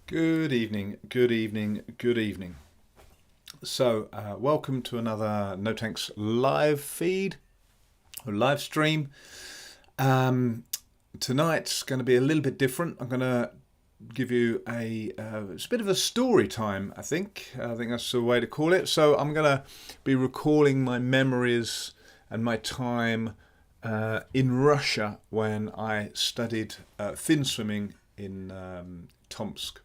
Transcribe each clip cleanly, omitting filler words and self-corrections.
Good evening, good evening, good evening. So, welcome to another NTX live feed or live stream. Tonight's going to be a little bit different. I'm going to give you it's a bit of a story time, I think. I think that's the way to call it. So, I'm going to be recalling my memories and my time in Russia when I studied Finswimming in Tomsk.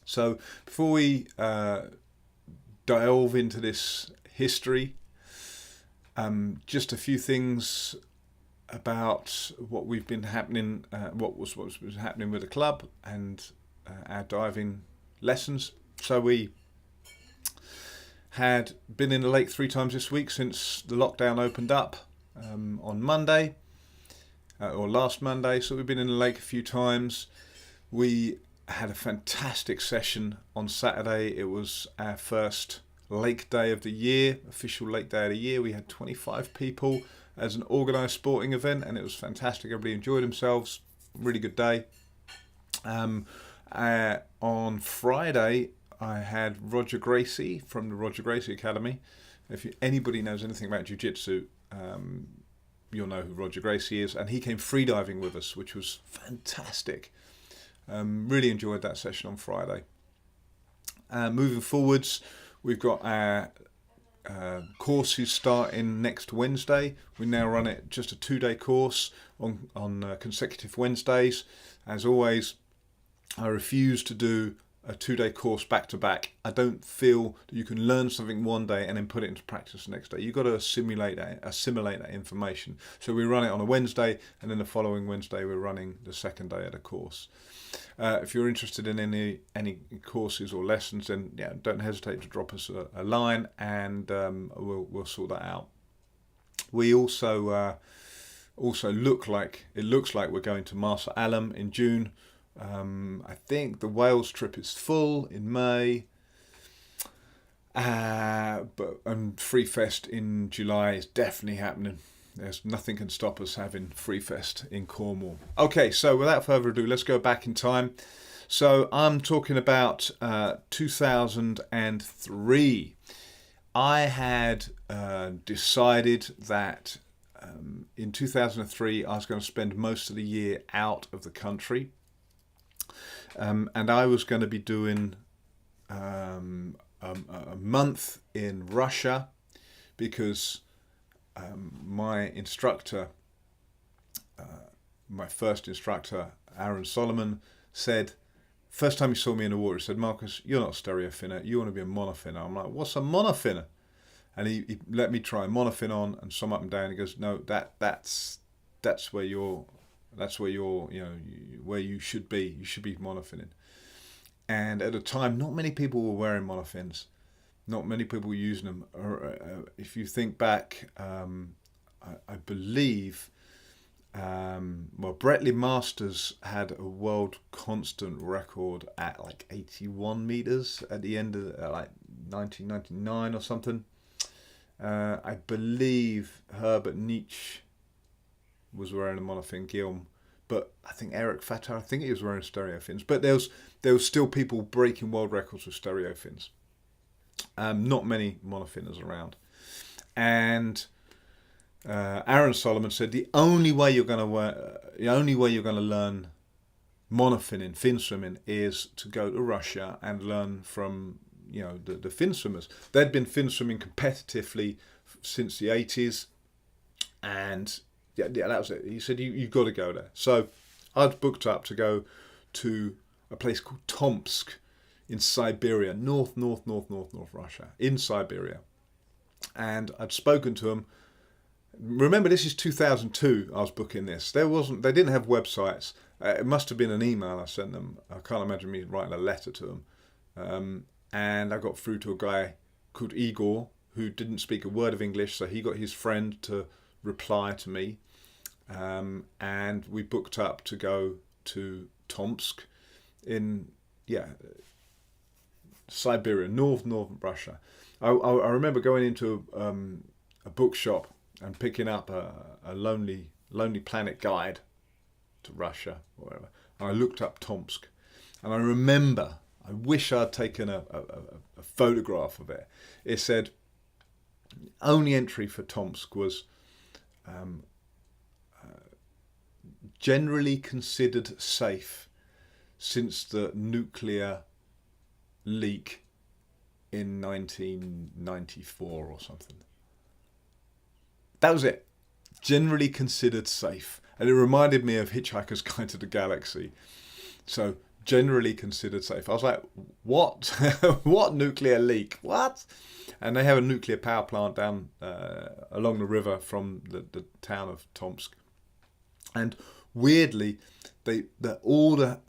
So before we delve into this history, just a few things about what we've been happening, what was happening with the club and our diving lessons. So we had been in the lake 3 times this week since the lockdown opened up on Monday or last Monday. So we've been in the lake a few times. We had a fantastic session on Saturday. It was our first lake day of the year, official lake day of the year. We had 25 people as an organised sporting event, and it was fantastic. Everybody enjoyed themselves. Really good day. On Friday, I had Roger Gracie from the Roger Gracie Academy. If anybody knows anything about jiu-jitsu, you'll know who Roger Gracie is, and he came freediving with us, which was fantastic. Really enjoyed that session on Friday. Moving forwards, we've got our courses starting next Wednesday. We now run it just a 2-day course on consecutive Wednesdays. As always, I refuse to do a 2-day course back to back. I don't feel that you can learn something one day and then put it into practice the next day. You've got to assimilate that information. So we run it on a Wednesday, and then the following Wednesday we're running the second day of the course. If you're interested in any courses or lessons, then don't hesitate to drop us a line, and we'll sort that out. We also looks like we're going to Marsa Alam in June. I think the Wales trip is full in May, and Free Fest in July is definitely happening. There's nothing can stop us having Free Fest in Cornwall. Okay, so without further ado, let's go back in time. So I'm talking about 2003. I had decided that in 2003 I was going to spend most of the year out of the country. And I was going to be doing a month in Russia because my instructor, my first instructor, Aaron Solomon, said, first time he saw me in the water, he said, "Marcus, you're not a stereofinner, you want to be a monofin." I'm like, "What's a monofin?" And he let me try a monofin on and some up and down. He goes, "No, that's where you're. That's where where you should be. You should be monofining." And at the time, not many people were wearing monofins. Not many people were using them. If you think back, I believe, Bretley Masters had a world constant record at like 81 meters at the end of like 1999 or something. I believe Herbert Nietzsche was wearing a monofin, Guillaume, but I think Eric Fatar, I think he was wearing stereo fins. But there was still people breaking world records with stereo fins. Not many monofinners around. And Aaron Solomon said the only way you're going to learn monofin fin swimming is to go to Russia and learn from the fin swimmers. They'd been fin swimming competitively since the 80s, and yeah, that was it. He said, you've got to go there. So I'd booked up to go to a place called Tomsk in Siberia, north Russia, in Siberia. And I'd spoken to him. Remember, this is 2002, I was booking this. They didn't have websites. It must have been an email I sent them. I can't imagine me writing a letter to them. And I got through to a guy called Igor, who didn't speak a word of English, so he got his friend to reply to me, and we booked up to go to Tomsk in Siberia, northern Russia. I remember going into a bookshop and picking up a Lonely Planet guide to Russia or whatever. And I looked up Tomsk, And I remember, I wish I'd taken a photograph of it. It said, only entry for Tomsk was generally considered safe since the nuclear leak in 1994 or something. That was it. Generally considered safe. And it reminded me of Hitchhiker's Guide to the Galaxy. So, generally considered safe. I was like, what? What nuclear leak? What? And they have a nuclear power plant down along the river from the town of Tomsk. And weirdly, all the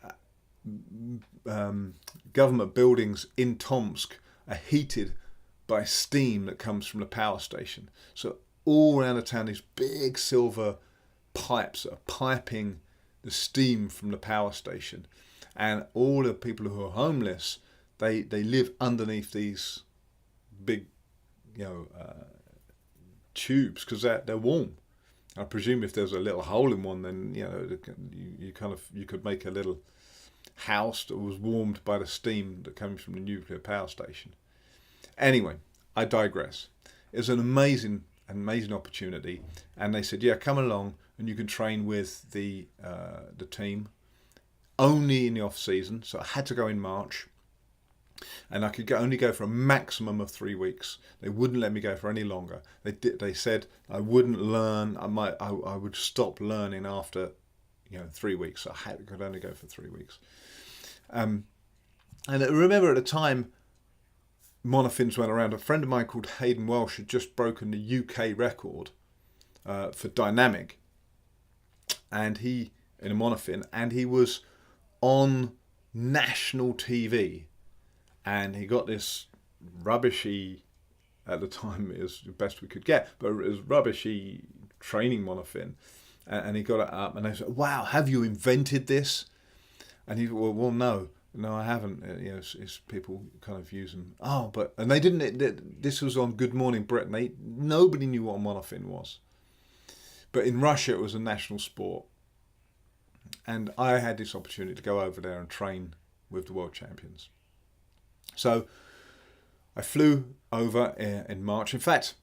government buildings in Tomsk are heated by steam that comes from the power station. So all around the town, these big silver pipes are piping the steam from the power station. And all the people who are homeless, they live underneath these big, tubes because they're warm. I presume if there's a little hole in one, then you could make a little house that was warmed by the steam that comes from the nuclear power station. Anyway, I digress. It was an amazing opportunity, and they said, "Yeah, come along, and you can train with the team only in the off season." So I had to go in March, and I could only go for a maximum of 3 weeks. They wouldn't let me go for any longer. They said I wouldn't learn. I would stop learning after 3 weeks. So I could only go for 3 weeks. And I remember at the time, monofins went around. A friend of mine called Hayden Welsh had just broken the UK record for dynamic, and he in a monofin, and he was on national TV, and he got this rubbishy, at the time it was the best we could get, but it was rubbishy training monofin, and he got it up, and they said, "Wow, have you invented this?" And he said, well, no, I haven't. It's people kind of use them. And they didn't. This was on Good Morning Britain. Nobody knew what a monofin was, but in Russia it was a national sport, and I had this opportunity to go over there and train with the world champions. So I flew over in March. In fact,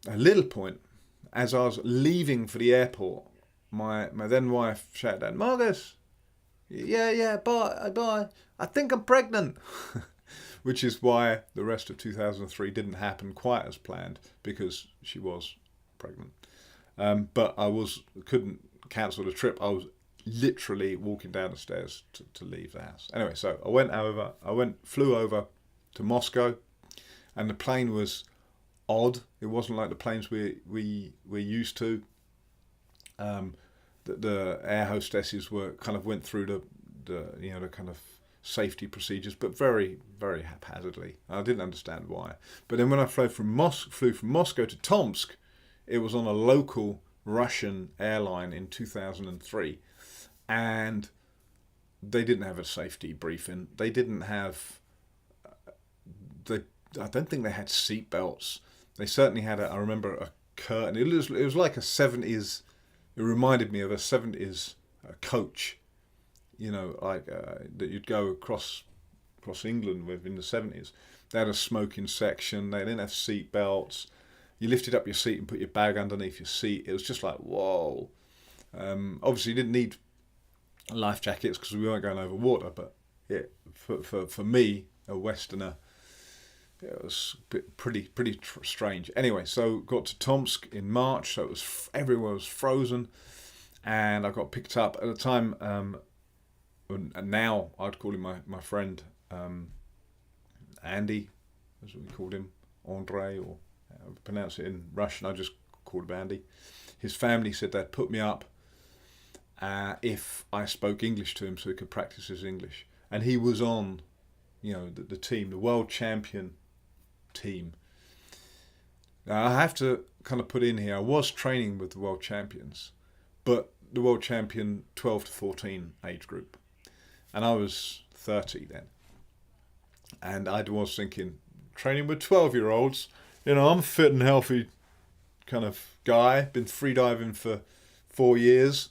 a little point, as I was leaving for the airport, my then wife shouted out, "Marcus, yeah, bye. I think I'm pregnant," which is why the rest of 2003 didn't happen quite as planned, because she was pregnant. But I couldn't cancel the trip. I was literally walking down the stairs to leave the house. Anyway, so I flew over to Moscow, and the plane was odd. It wasn't like the planes we're used to. The air hostesses went through the kind of safety procedures, but very, very haphazardly. I didn't understand why. But then when I flew from Moscow to Tomsk, it was on a local Russian airline in 2003, and they didn't have a safety briefing. They didn't have. I don't think they had seat belts. They certainly had I remember a curtain. It was like a 70s. It reminded me of a 70s coach, that you'd go across England with in the 70s. They had a smoking section. They didn't have seat belts. You lifted up your seat and put your bag underneath your seat. It was just like, whoa. Obviously, you didn't need life jackets because we weren't going over water. But yeah, for me, a Westerner, it was pretty strange. Anyway, so got to Tomsk in March, so everywhere was frozen, and I got picked up at the time. And now I'd call him my friend Andy, as we called him, Andre, or pronounce it in Russian. I just called him Andy. His family said they'd put me up if I spoke English to him, so he could practice his English. And he was on, the team, the world champion team. Now I have to kind of put in here, I was training with the world champions, but the world champion 12 to 14 age group, and I was 30 then, and I was thinking, training with 12-year-olds, I'm a fit and healthy kind of guy, been freediving for 4 years,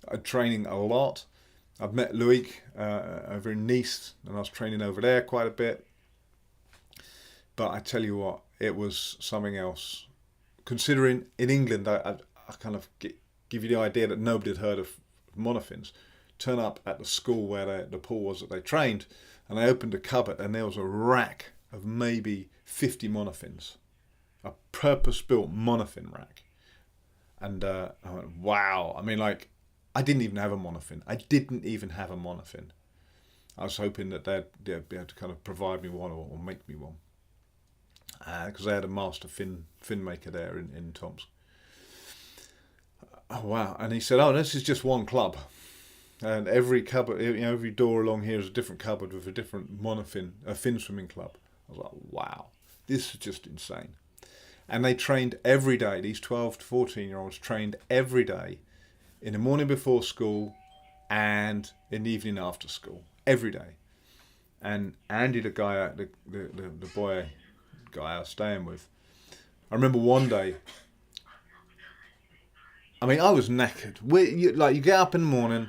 I'm training a lot, I've met Loic over in Nice, and I was training over there quite a bit. But I tell you what, it was something else. Considering in England, I kind of give you the idea that nobody had heard of monofins. Turn up at the school where the pool was that they trained, and I opened a cupboard, and there was a rack of maybe 50 monofins. A purpose-built monofin rack. And I went, wow. I mean, like, I didn't even have a monofin. I was hoping that they'd be able to kind of provide me one or make me one. Because they had a master fin maker there in Tomsk. Oh, wow. And he said, oh, this is just one club. And every cupboard, every door along here is a different cupboard with a different monofin, a Finswimming club. I was like, wow, this is just insane. And they trained every day. These 12 to 14-year-olds trained every day, in the morning before school and in the evening after school, every day. And Andy, the guy, the boy guy I was staying with, I remember one day, I mean, I was knackered. You get up in the morning,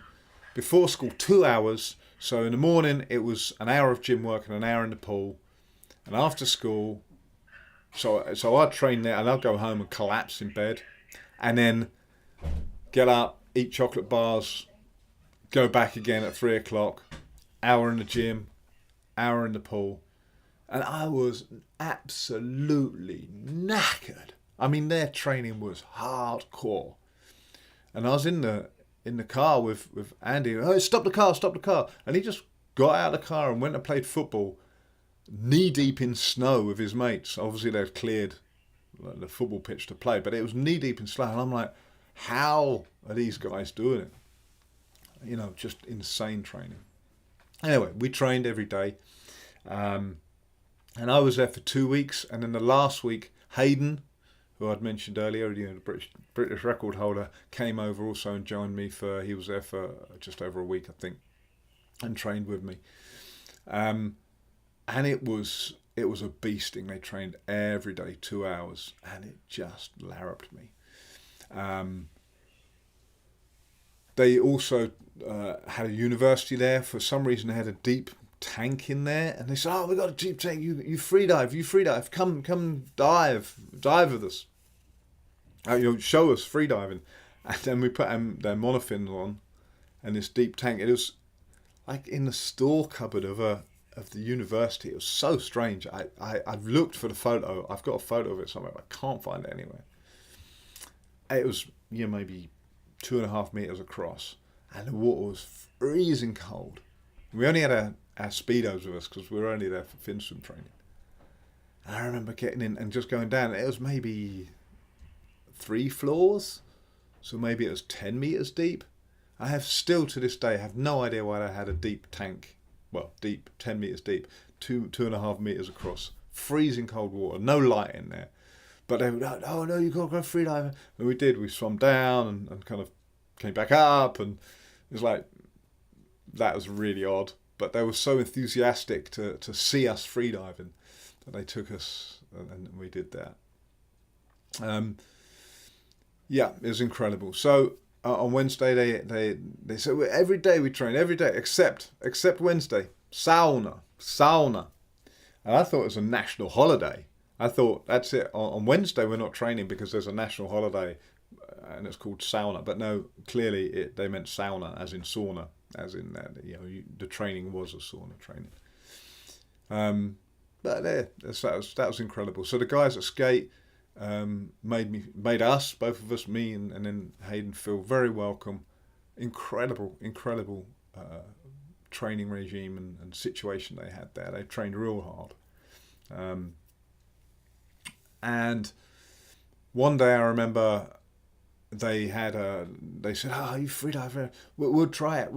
before school, 2 hours. So in the morning, it was an hour of gym work and an hour in the pool. And after school, so I'd train there, and I'd go home and collapse in bed. And then get up, eat chocolate bars, go back again at 3 o'clock, hour in the gym, hour in the pool. And I was absolutely knackered. I mean, their training was hardcore. And I was in the car with Andy. Oh, stop the car. And he just got out of the car and went and played football, knee deep in snow with his mates. Obviously, they'd cleared the football pitch to play, but it was knee deep in snow. And I'm like, how are these guys doing it? You know, just insane training. Anyway, we trained every day. And I was there for 2 weeks. And then the last week, Hayden, who I'd mentioned earlier, the British record holder, came over also and joined me he was there for just over a week, I think, and trained with me. And it was a beasting. They trained every day, 2 hours, and it just larruped me. They also had a university there. For some reason, they had a deep tank in there, and they said, "Oh, we got a deep tank. You freedive. Come dive with us. Show us freediving." And then we put their monofins on, and this deep tank. It was like in the store cupboard of the university. It was so strange. I've looked for the photo. I've got a photo of it somewhere, but I can't find it anywhere. It was maybe 2.5 meters across, and the water was freezing cold. We only had our speedos with us because we were only there for Finswim training. And I remember getting in and just going down. It was maybe 3 floors, so maybe it was 10 meters deep. I have still to this day have no idea why they had a deep tank. Well, deep, 10 meters deep, 2.5 meters across, freezing cold water, no light in there. But they were like, "Oh no, you can't go freediving." And we did. We swam down and kind of came back up, and it was like, that was really odd. But they were so enthusiastic to see us freediving that they took us, and we did that. Yeah, it was incredible. So on Wednesday they said, every day we train, every day except Wednesday, sauna. And I thought it was a national holiday. I thought, that's it. On Wednesday we're not training because there's a national holiday, and it's called sauna. But no, clearly they meant sauna as in sauna, as in that the training was a sauna training. But that was incredible. So the guys at Skate made us, both of us, me and then Hayden, feel very welcome. Incredible training regime and situation they had there. They trained real hard. And one day I remember they said, "Oh, you freediver? We'll try it."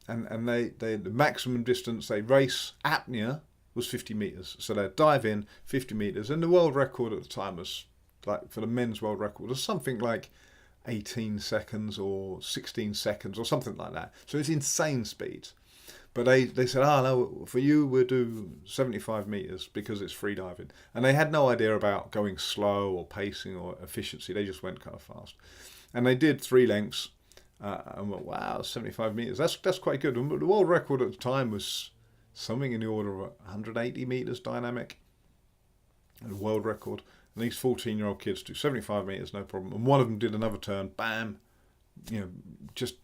And the maximum distance they race apnea was 50 meters. So they'd dive in 50 meters, and the world record at the time was, like, for the men's world record, was something like 18 seconds or 16 seconds or something like that. So it's insane speeds. But they said, "Oh no, for you we'll do 75 meters because it's freediving." And they had no idea about going slow or pacing or efficiency. They just went kind of fast. And they did 3 lengths. And went, wow, 75 meters. That's quite good. And the world record at the time was something in the order of 180 meters dynamic. The world record. And these 14-year-old kids do 75 meters, no problem. And one of them did another turn, bam, just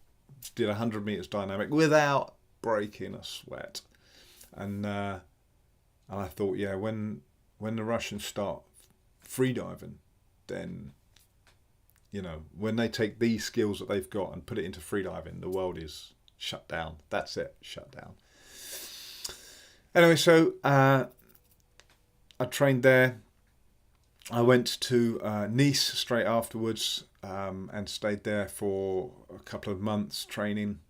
did 100 meters dynamic without breaking a sweat. And I thought, yeah, when the Russians start freediving, then, when they take these skills that they've got and put it into freediving, the world is shut down. That's it, shut down. Anyway, so I trained there. I went to Nice straight afterwards and stayed there for a couple of months training,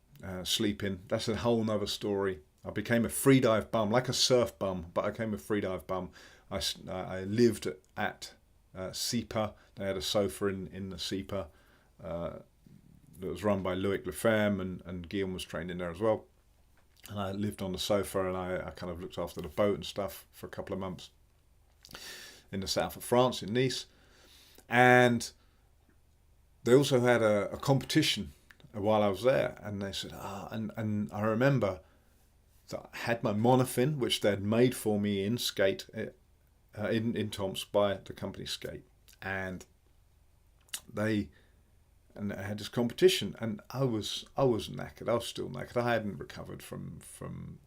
sleeping. That's a whole nother story. I became a freedive bum, like a surf bum, but I became a freedive bum. I lived at SIPA. They had a sofa in the SIPA that was run by Loic Lefebvre, and Guillaume was trained in there as well. And I lived on the sofa, and I kind of looked after the boat and stuff for a couple of months in the south of France, in Nice. And they also had a competition while I was there, and they said, and I remember that I had my monofin, which they'd made for me in Skate, in Tomsk by the company Skate, and I had this competition, and I was knackered. I was still knackered. I hadn't recovered from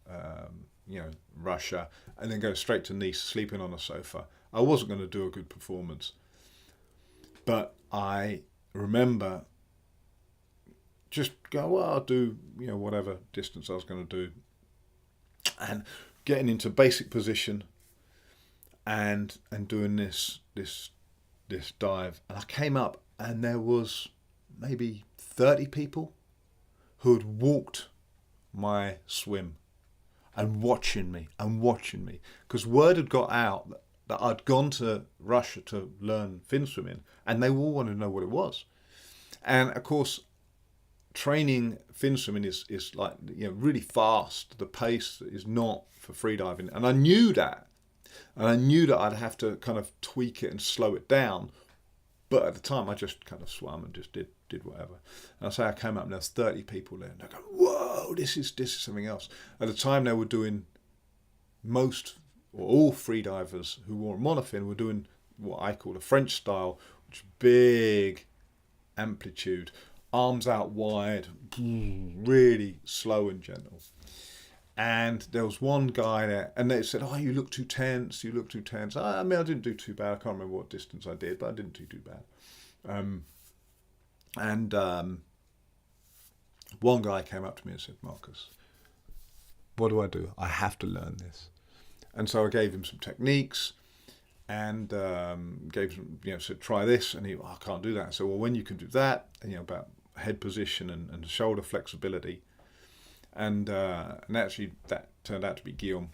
Russia, and then go straight to Nice, sleeping on a sofa. I wasn't going to do a good performance, but I remember just go, well, I'll do whatever distance I was going to do, and getting into basic position, and doing this dive, and I came up, and there was maybe 30 people who had walked my swim and watching me, because word had got out that I'd gone to Russia to learn Finswimming, and they all wanted to know what it was. And of course, training Finswimming is like really fast. The pace is not for freediving, and I knew that. And I knew that I'd have to kind of tweak it and slow it down. But at the time, I just kind of swam and just did whatever. And I say I came up and there's 30 people there. And I go, whoa, this is something else. At the time, they were doing most or all freedivers who wore a monofin were doing what I call a French style, which is big amplitude, arms out wide, really slow and gentle. And there was one guy there, and they said, oh, you look too tense, I mean, I didn't do too bad. I can't remember what distance I did, but I didn't do too bad. One guy came up to me and said, Marcus, what do? I have to learn this. And so I gave him some techniques, and gave him, said, try this. And he, I can't do that. I said, well, when you can do that, and, about head position and shoulder flexibility. And actually, that turned out to be Guillaume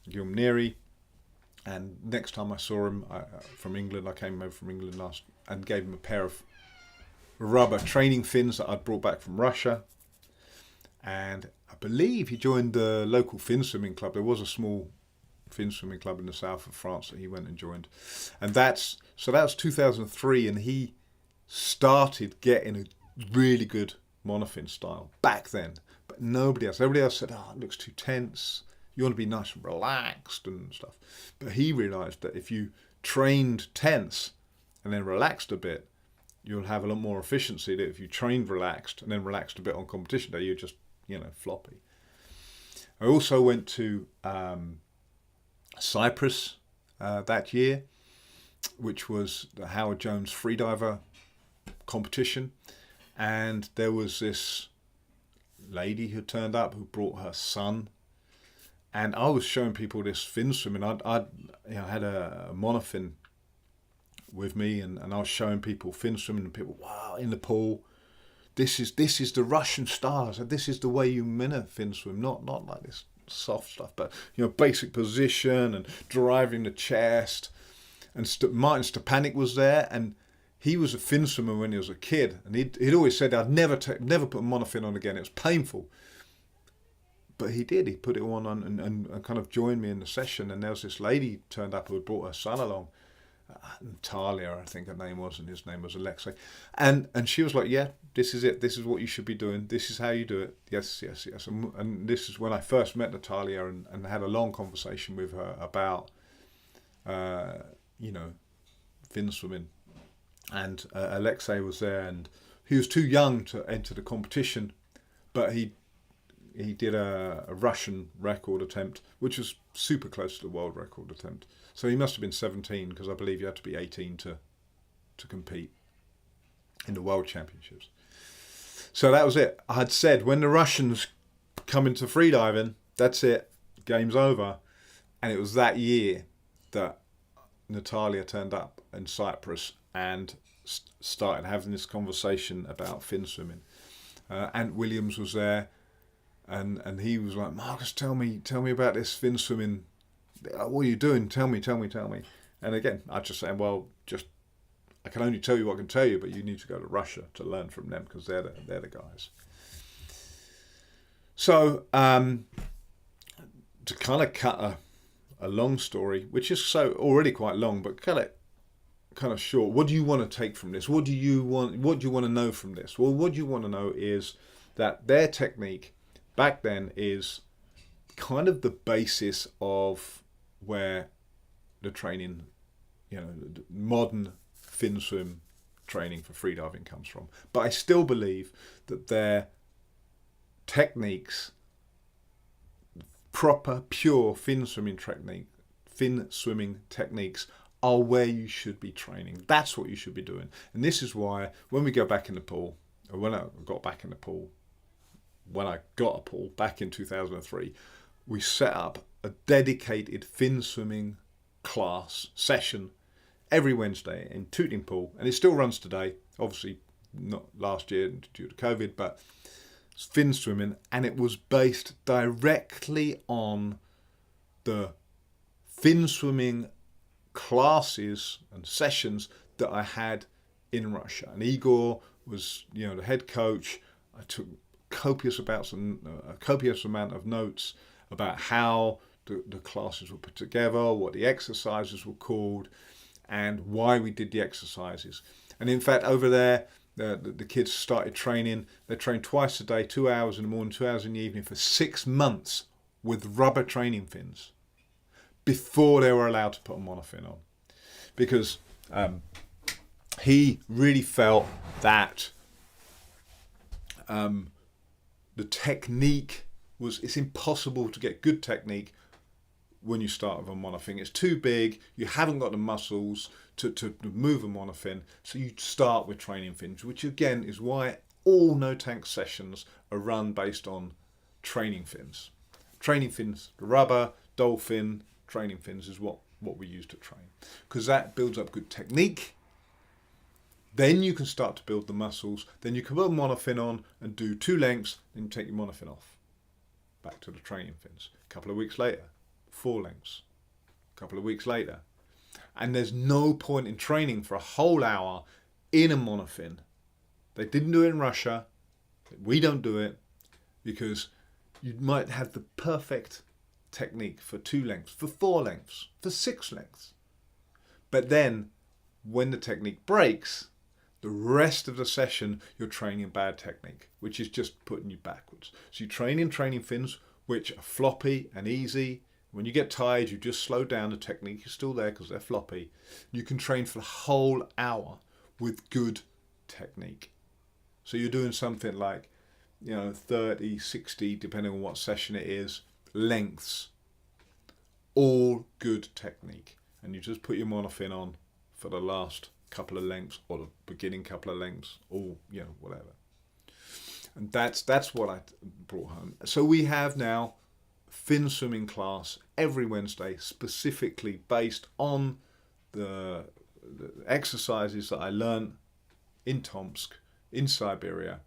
Neary. And next time I saw him from England, I came over from England and gave him a pair of rubber training fins that I'd brought back from Russia. And I believe he joined the local Finswimming club. There was a small Finswimming club in the south of France that he went and joined. And that was 2003, and he started getting a really good monofin style back then. But everybody else said, oh, it looks too tense. You want to be nice and relaxed and stuff. But he realised that if you trained tense and then relaxed a bit, you'll have a lot more efficiency than if you trained relaxed and then relaxed a bit on competition day. You're just, floppy. I also went to Cyprus that year, which was the Howard Jones freediver competition. And there was this lady who turned up who brought her son, and I was showing people this fin swimming. I had a monofin with me, and I was showing people fin swimming, and people, wow, in the pool. This is the Russian stars, and this is the way you fin swim, not like this soft stuff, but basic position and driving the chest. And Martin Stepanek was there, and he was a fin swimmer when he was a kid, and he'd always said, I'd never put a monofin on again. It was painful. But he did. He put it on and kind of joined me in the session. And there was this lady turned up who had brought her son along. Natalia, I think her name was, and his name was Alexey. And she was like, yeah, this is it. This is what you should be doing. This is how you do it. Yes, yes, yes. And this is when I first met Natalia and had a long conversation with her about, you know, Finswimming. And Alexey was there, and he was too young to enter the competition, but he did a Russian record attempt, which was super close to the world record attempt. So he must have been 17, because I believe you had to be 18 to compete in the World Championships. So that was it. I had said, when the Russians come into freediving, that's it, game's over. And it was that year that Natalia turned up in Cyprus and started having this conversation about Finswimming. Ant Williams was there, and he was like, Marcus, tell me about this Finswimming. What are you doing? Tell me. And again, I just saying, well, I can only tell you what I can tell you, but you need to go to Russia to learn from them, because they're the guys. So to kind of cut a long story, which is so already quite long, but cut it kind of short. What do you want to take from this? What do you want to know from this? Well, what you want to know is that their technique back then is kind of the basis of where the training, you know, the modern Finswim training for freediving comes from. But I still believe that their techniques, proper, pure Finswimming techniques, are where you should be training. That's what you should be doing. And this is why when we go back in the pool, or when I got back in the pool, when I got a pool back in 2003, we set up a dedicated Finswimming class session every Wednesday in Tooting Pool, and it still runs today. Obviously not last year due to COVID, but it's Finswimming, and it was based directly on the Finswimming classes and sessions that I had in Russia. And Igor was, you know, the head coach. I took a copious amount of notes about how the classes were put together, what the exercises were called, and why we did the exercises. And in fact, over there, the kids started training. They trained twice a day, 2 hours in the morning, 2 hours in the evening, for 6 months with rubber training fins before they were allowed to put a monofin on. Because he really felt that the technique it's impossible to get good technique when you start with a monofin. It's too big, you haven't got the muscles to move a monofin, so you start with training fins, which again is why all no-tank sessions are run based on training fins. Training fins, the rubber, dolphin, training fins is what we use to train, because that builds up good technique. Then you can start to build the muscles, then you can put a monofin on and do 2 lengths, then you take your monofin off. Back to the training fins. A couple of weeks later, 4 lengths. A couple of weeks later. And there's no point in training for a whole hour in a monofin. They didn't do it in Russia. We don't do it, because you might have the perfect technique for 2 lengths, for 4 lengths, for 6 lengths. But then when the technique breaks, the rest of the session, you're training bad technique, which is just putting you backwards. So you train in training fins, which are floppy and easy. When you get tired, you just slow down. The technique is still there because they're floppy. You can train for the whole hour with good technique. So you're doing something like, 30, 60, depending on what session it is, lengths. All good technique. And you just put your monofin on for the last couple of lengths, or the beginning couple of lengths, or whatever. And that's what I brought home. So we have now Finswimming class every Wednesday, specifically based on the exercises that I learned in Tomsk, in Siberia,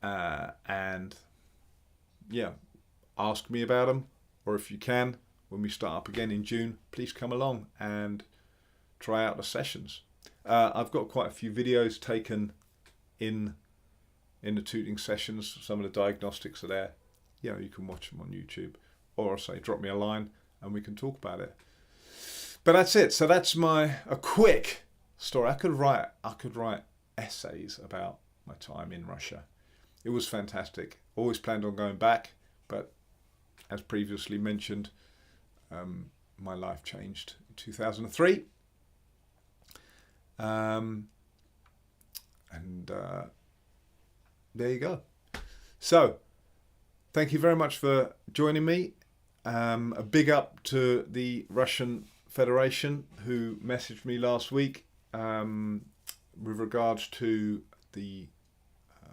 and ask me about them, or if you can, when we start up again in June, please come along and try out the sessions. I've got quite a few videos taken in the tooting sessions. Some of the diagnostics are there. You can watch them on YouTube, or say drop me a line and we can talk about it. But that's it. So that's a quick story. I could write essays about my time in Russia. It was fantastic. Always planned on going back, but as previously mentioned, my life changed in 2003. There you go. So, thank you very much for joining me. A big up to the Russian Federation who messaged me last week with regards to the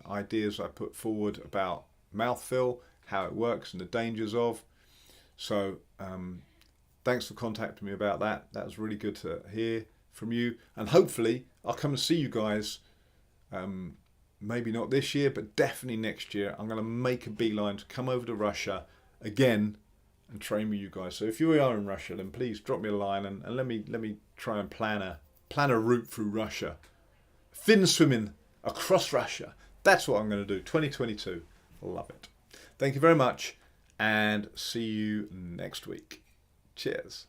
ideas I put forward about mouthfill, how it works and the dangers of. So thanks for contacting me about that. That was really good to hear from you, and hopefully I'll come and see you guys, maybe not this year but definitely next year. I'm going to make a beeline to come over to Russia again and train with you guys. So if you are in Russia, then please drop me a line and let me try and plan a route through Russia. Finswimming across Russia. That's what I'm going to do. 2022. Love it. Thank you very much and see you next week. Cheers.